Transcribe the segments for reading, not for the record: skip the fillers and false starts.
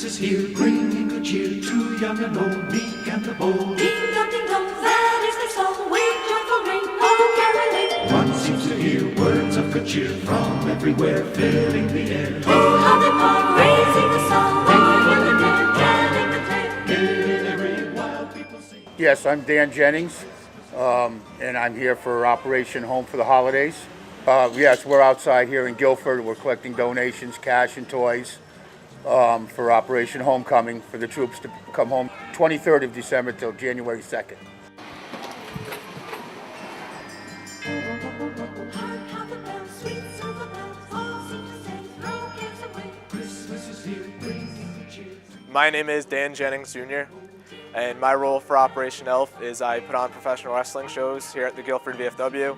is here, bringing good cheer to young and old, meek and the bold. Ding dong, that is the song, with joyful ring, all caroling. One seems to hear words of good cheer from everywhere, filling the air. Oh, how they are raising the song, when you're telling the tale. Every wild people sing. Yes, I'm Dan Jennings, and I'm here for Operation Home for the Holidays. Yes, we're outside here in Guilford. We're collecting donations, cash and toys for Operation Homecoming for the troops to come home 23rd of December till January 2nd. Hark how the bells, sweet silver bells, all seem to say, throw cares away. Christmas is here, bringing good cheer. My name is Dan Jennings Jr., and my role for Operation Elf is I put on professional wrestling shows here at the Guilford VFW.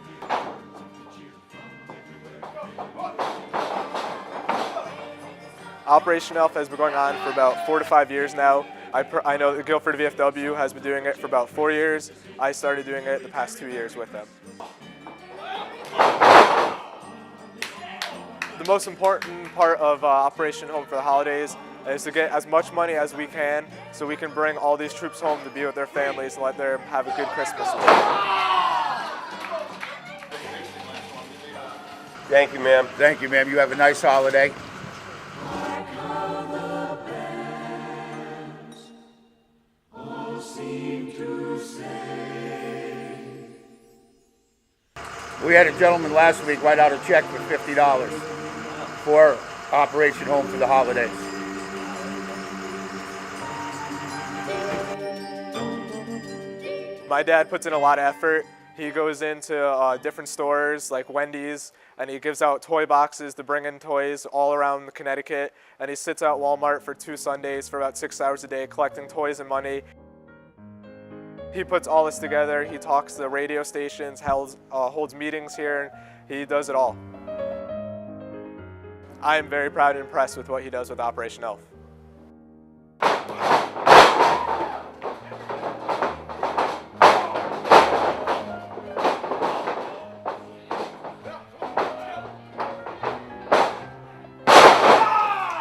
Operation Elf has been going on for about 4 to 5 years now. I know the Guilford VFW has been doing it for about 4 years. I started doing it the past 2 years with them. The most important part of Operation Home for the Holidays is to get as much money as we can so we can bring all these troops home to be with their families and let them have a good Christmas. Thank you, ma'am. Thank you, ma'am. You have a nice holiday. We had a gentleman last week write out a check for $50 for Operation Home for the Holidays. My dad puts in a lot of effort. He goes into different stores like Wendy's and he gives out toy boxes to bring in toys all around Connecticut, and he sits at Walmart for 2 Sundays for about 6 hours a day collecting toys and money. He puts all this together. He talks to the radio stations, holds meetings here. He does it all. I am very proud and impressed with what he does with Operation Elf.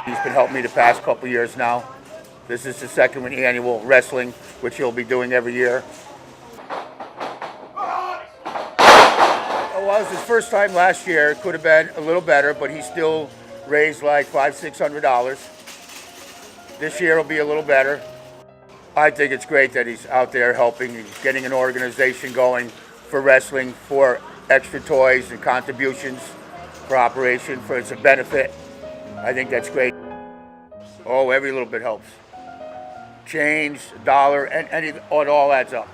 He's been helping me the past couple years now. This is the second annual wrestling, which he'll be doing every year. Well, it was his first time last year. It could have been a little better, but he still raised like $500–600. This year will be a little better. I think it's great that he's out there helping and getting an organization going for wrestling, for extra toys and contributions for Operation, for it's a benefit. I think that's great. Oh, every little bit helps. Change, dollar, and it all adds up.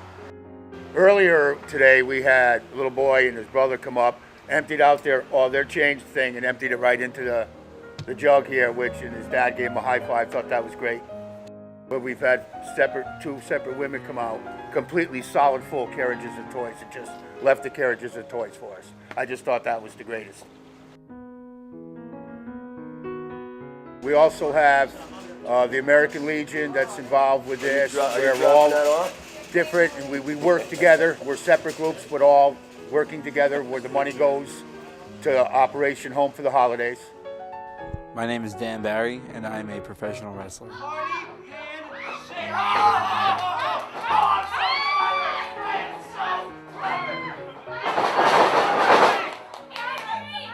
Earlier today, we had a little boy and his brother come up, emptied out their change thing and emptied it right into the jug here, and his dad gave him a high five. Thought that was great. But we've had 2 separate women come out, completely solid full carriages of toys, and just left the carriages of toys for us. I just thought that was the greatest. We also have the American Legion that's involved with this. We're all different, and we work together. We're separate groups, but all working together where the money goes to Operation Home for the Holidays. My name is Dan Barry, and I'm a professional wrestler.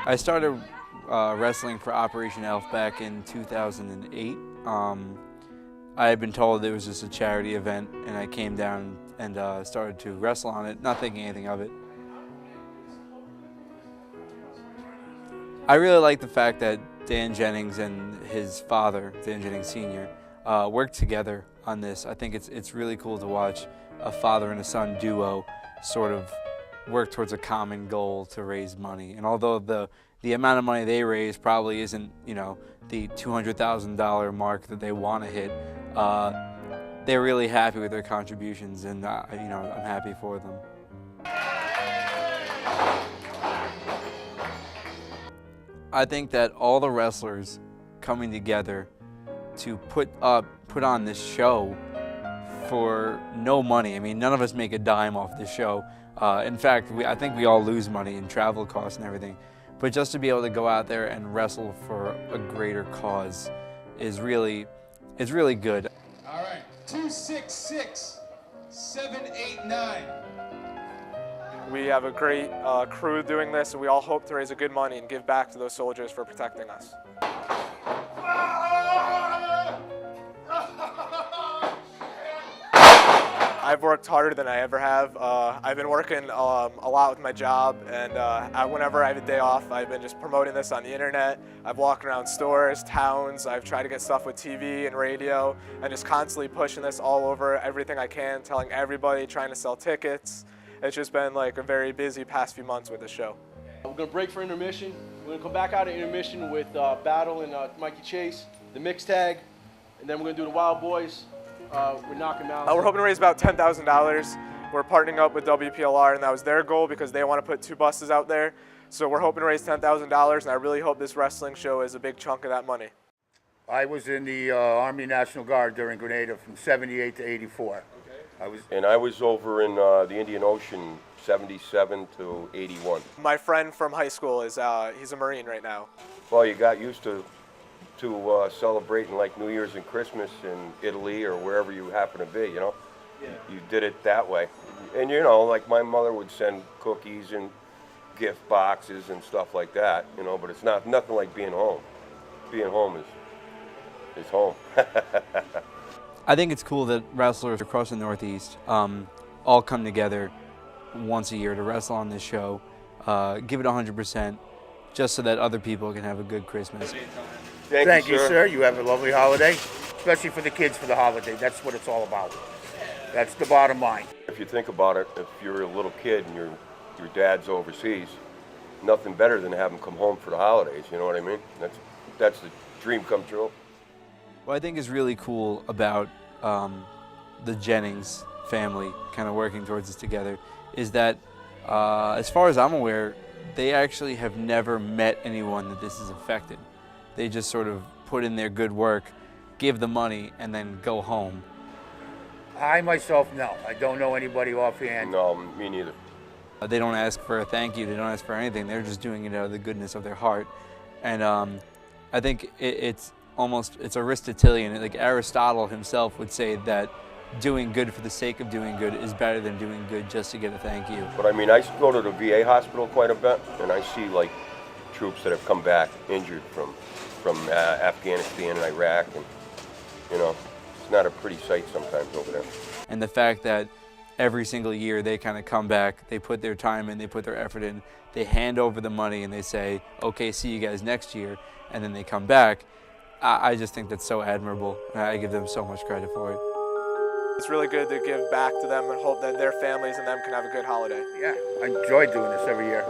I started wrestling for Operation Elf back in 2008. I had been told it was just a charity event, and I came down and started to wrestle on it, not thinking anything of it. I really like the fact that Dan Jennings and his father, Dan Jennings Sr., worked together on this. I think it's really cool to watch a father and a son duo sort of work towards a common goal to raise money. And although the amount of money they raise probably isn't, the $200,000 mark that they want to hit, they're really happy with their contributions, and I'm happy for them. I think that all the wrestlers coming together to put on this show for no money. I mean, none of us make a dime off this show. In fact, I think we all lose money in travel costs and everything. But just to be able to go out there and wrestle for a greater cause is really it's really good. All right, 266 789. We have a great crew doing this, and we all hope to raise a good money and give back to those soldiers for protecting us. I've worked harder than I ever have. I've been working a lot with my job, and whenever I have a day off, I've been just promoting this on the internet. I've walked around stores, towns, I've tried to get stuff with TV and radio, and just constantly pushing this all over everything I can, telling everybody, trying to sell tickets. It's just been like a very busy past few months with the show. We're going to break for intermission. We're going to come back out of intermission with Battle and Mikey Chase, the mix tag, and then we're going to do the Wild Boys. We're knocking down. We're hoping to raise about $10,000. We're partnering up with WPLR, and that was their goal because they want to put 2 buses out there. So we're hoping to raise $10,000, and I really hope this wrestling show is a big chunk of that money. I was in the Army National Guard during Grenada from 78 to 84. And I was over in the Indian Ocean 77 to 81. My friend from high school is he's a Marine right now. Well, you got used to celebrating like New Year's and Christmas in Italy or wherever you happen to be, you know? Yeah. You did it that way. And you know, like my mother would send cookies and gift boxes and stuff like that, you know, but it's nothing like being home. Being home is home. I think it's cool that wrestlers across the Northeast all come together once a year to wrestle on this show, give it 100%, just so that other people can have a good Christmas. Thank you, sir. You have a lovely holiday, especially for the kids for the holiday. That's what it's all about. That's the bottom line. If you think about it, if you're a little kid and your dad's overseas, nothing better than to have him come home for the holidays, you know what I mean? That's the dream come true. What I think is really cool about the Jennings family kind of working towards this together is that, as far as I'm aware, they actually have never met anyone that this has affected. They just sort of put in their good work, give the money, and then go home. I myself, no. I don't know anybody offhand. No, me neither. They don't ask for a thank you, they don't ask for anything, they're just doing it out of the goodness of their heart. And I think it's Aristotelian. Like Aristotle himself would say that doing good for the sake of doing good is better than doing good just to get a thank you. But I mean, I go to the VA hospital quite a bit, and I see like troops that have come back injured from Afghanistan and Iraq, and you know, it's not a pretty sight sometimes over there. And the fact that every single year they kind of come back, they put their time in, they put their effort in, they hand over the money and they say, okay, see you guys next year, and then they come back. I just think that's so admirable. I give them so much credit for it. It's really good to give back to them and hope that their families and them can have a good holiday. Yeah, I enjoy doing this every year.